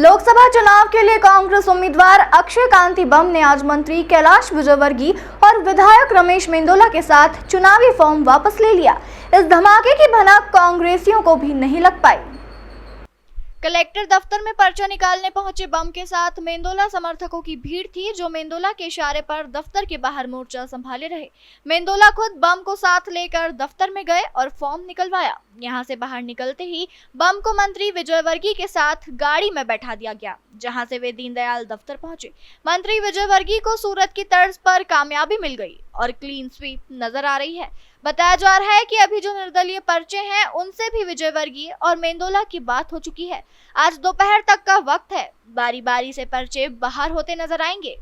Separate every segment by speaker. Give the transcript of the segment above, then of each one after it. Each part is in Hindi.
Speaker 1: लोकसभा चुनाव के लिए कांग्रेस उम्मीदवार अक्षय कांति बम ने आज मंत्री कैलाश विजयवर्गीय और विधायक रमेश मेंदोला के साथ चुनावी फॉर्म वापस ले लिया। इस धमाके की भनक कांग्रेसियों को भी नहीं लग पाई। कलेक्टर दफ्तर में पर्चा निकालने पहुंचे बम के साथ मेंदोला समर्थकों की भीड़ थी, जो मेंदोला के इशारे पर दफ्तर के बाहर मोर्चा संभाले रहे। मेंदोला खुद बम को साथ लेकर दफ्तर में गए और फॉर्म निकलवाया। यहां से बाहर निकलते ही बम को मंत्री विजयवर्गीय के साथ गाड़ी में बैठा दिया गया, जहां से वे दीनदयाल दफ्तर पहुंचे। मंत्री विजयवर्गीय को सूरत की तर्ज पर कामयाबी मिल गई और क्लीन स्वीप नजर आ रही है। बताया जा रहा है कि अभी जो निर्दलीय पर्चे हैं उनसे भी विजयवर्गीय और मेंदोला की बात हो चुकी है। आज दोपहर तक का वक्त है, बारी बारी से पर्चे बाहर होते नजर आएंगे।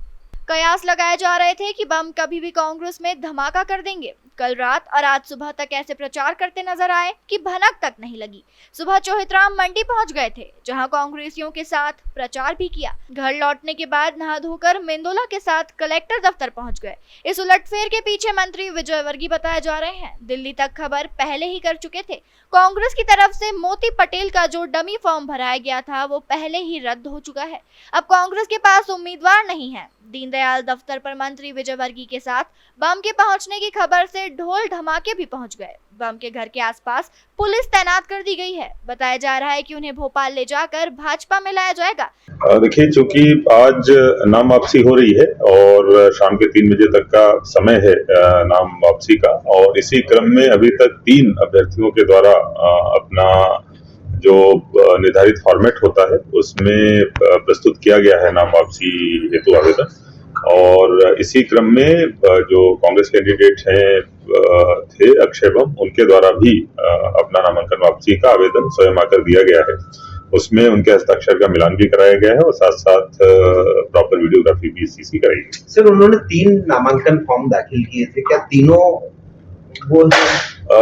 Speaker 1: कयास लगाए जा रहे थे कि बम कभी भी कांग्रेस में धमाका कर देंगे। कल रात और आज सुबह तक ऐसे प्रचार करते नजर आए कि भनक तक नहीं लगी। सुबह चौहितराम मंडी पहुंच गए थे, जहां कांग्रेसियों के साथ प्रचार भी किया। घर लौटने के बाद नहा धोकर मेंदोला के साथ कलेक्टर दफ्तर पहुंच गए। इस उलटफेर के पीछे मंत्री विजयवर्गीय बताए जा रहे हैं। दिल्ली तक खबर पहले ही कर चुके थे। कांग्रेस की तरफ से मोती पटेल का जो डमी फॉर्म भराया गया था वो पहले ही रद्द हो चुका है। अब कांग्रेस के पास उम्मीदवार नहीं है। दीनदयाल दफ्तर पर मंत्री विजयवर्गीय के साथ बम के पहुंचने की खबर से ढोल धमाके भी पहुंच गए। बम के घर के आसपास पुलिस तैनात कर दी गई है। बताया जा रहा है कि उन्हें भोपाल ले जाकर भाजपा में लाया जाएगा।
Speaker 2: देखिए, चूंकि आज नाम वापसी हो रही है और शाम के 3 बजे तक का समय है नाम वापसी का, और इसी क्रम में अभी तक 3 अभ्यर्थियों के द्वारा अपना जो निर्धारित फॉर्मेट होता है उसमें प्रस्तुत किया गया है नाम वापसी हेतु आवेदन। और इसी क्रम में जो कांग्रेस कैंडिडेट हैं थे अक्षय बम, उनके द्वारा भी अपना नामांकन वापसी का आवेदन स्वयं आकर दिया गया है। उसमें उनके हस्ताक्षर का मिलान भी कराया गया है और साथ साथ प्रॉपर वीडियोग्राफी भी सीसी कराई गई।
Speaker 3: सर, उन्होंने 3 नामांकन फॉर्म दाखिल किए थे, क्या तीनों वो?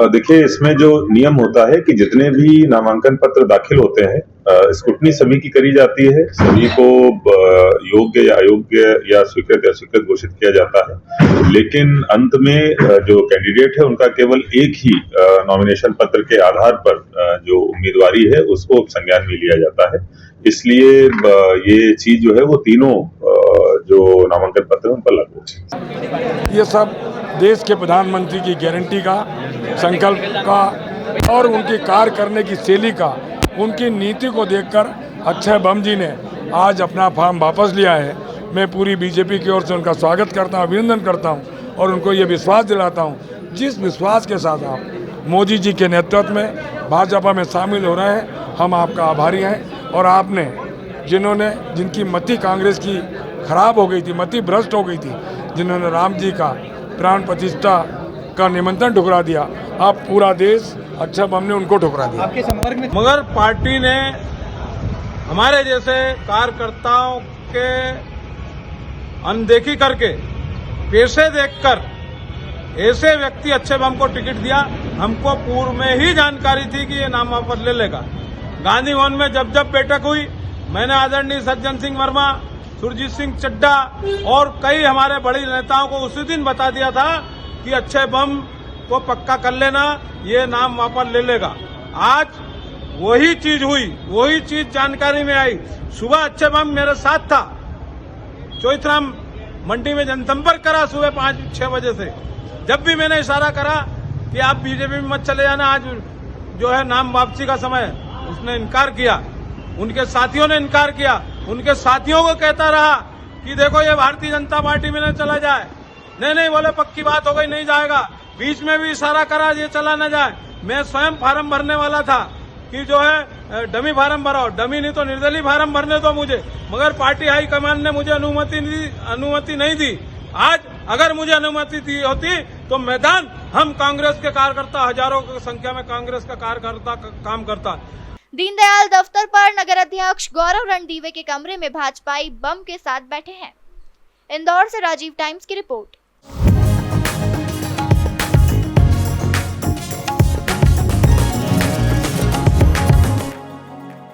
Speaker 2: देखिए, इसमें जो नियम होता है कि जितने भी नामांकन पत्र दाखिल होते हैं स्क्रूटनी सभी की करी जाती है, सभी को योग्य या अयोग्य या स्वीकृत या स्वीकृत घोषित किया जाता है। लेकिन अंत में जो कैंडिडेट है उनका केवल एक ही नॉमिनेशन पत्र के आधार पर जो उम्मीदवारी है उसको संज्ञान में लिया जाता है। इसलिए ये चीज जो है वो तीनों जो नामांकन पत्र उन पर लागू है।
Speaker 4: ये सब देश के प्रधानमंत्री की गारंटी का, संकल्प का और उनकी कार्य करने की शैली का, उनकी नीति को देखकर अक्षय बम जी ने आज अपना फॉर्म वापस लिया है। मैं पूरी बीजेपी की ओर से उनका स्वागत करता हूँ, अभिनंदन करता हूँ और उनको ये विश्वास दिलाता हूँ, जिस विश्वास के साथ आप मोदी जी के नेतृत्व में भाजपा में शामिल हो रहे हैं, हम आपका आभारी हैं। और आपने जिनकी मति कांग्रेस की खराब हो गई थी, मति भ्रष्ट हो गई थी, जिन्होंने राम जी का प्राण प्रतिष्ठा का निमंत्रण ठुकरा दिया, अब पूरा देश अक्षय बम ने उनको ठुकरा दिया।
Speaker 5: आपके संपर्क में मगर पार्टी ने हमारे जैसे कार्यकर्ताओं के अनदेखी करके, पैसे देखकर ऐसे व्यक्ति अक्षय बम को टिकट दिया। हमको पूर्व में ही जानकारी थी कि ये नाम वापस ले लेगा। गांधी भवन में जब बैठक हुई, मैंने आदरणीय सज्जन सिंह वर्मा, सुरजीत सिंह चड्डा और कई हमारे बड़े नेताओं को उसी दिन बता दिया था कि अक्षय बम को पक्का कर लेना, ये नाम वापस ले लेगा। आज वही चीज हुई, वही चीज जानकारी में आई। सुबह अक्षय बम मेरे साथ था, चौहितराम मंडी में जनसंपर्क करा सुबह 5-6 बजे से। जब भी मैंने इशारा करा कि आप बीजेपी में मत चले जाना, आज जो है नाम वापसी का समय है, उसने इनकार किया। उनके साथियों ने इनकार किया। उनके साथियों को कहता रहा कि देखो ये भारतीय जनता पार्टी में न चला जाए। नहीं बोले पक्की बात हो गई, नहीं जाएगा। बीच में भी इशारा करा ये चला न जाए। मैं स्वयं फार्म भरने वाला था कि जो है डमी फार्म भराओ, डमी नहीं तो निर्दलीय फार्म भरने दो मुझे, मगर पार्टी हाईकमान ने मुझे अनुमति नहीं दी। आज अगर मुझे अनुमति दी होती तो मैदान हम कांग्रेस के कार्यकर्ता, हजारों की संख्या में कांग्रेस का कार्यकर्ता काम करता।
Speaker 1: दीनदयाल दफ्तर पर नगर अध्यक्ष गौरव रणदीवे के कमरे में भाजपाई बम के साथ बैठे हैं। इंदौर से राजीव टाइम्स की रिपोर्ट।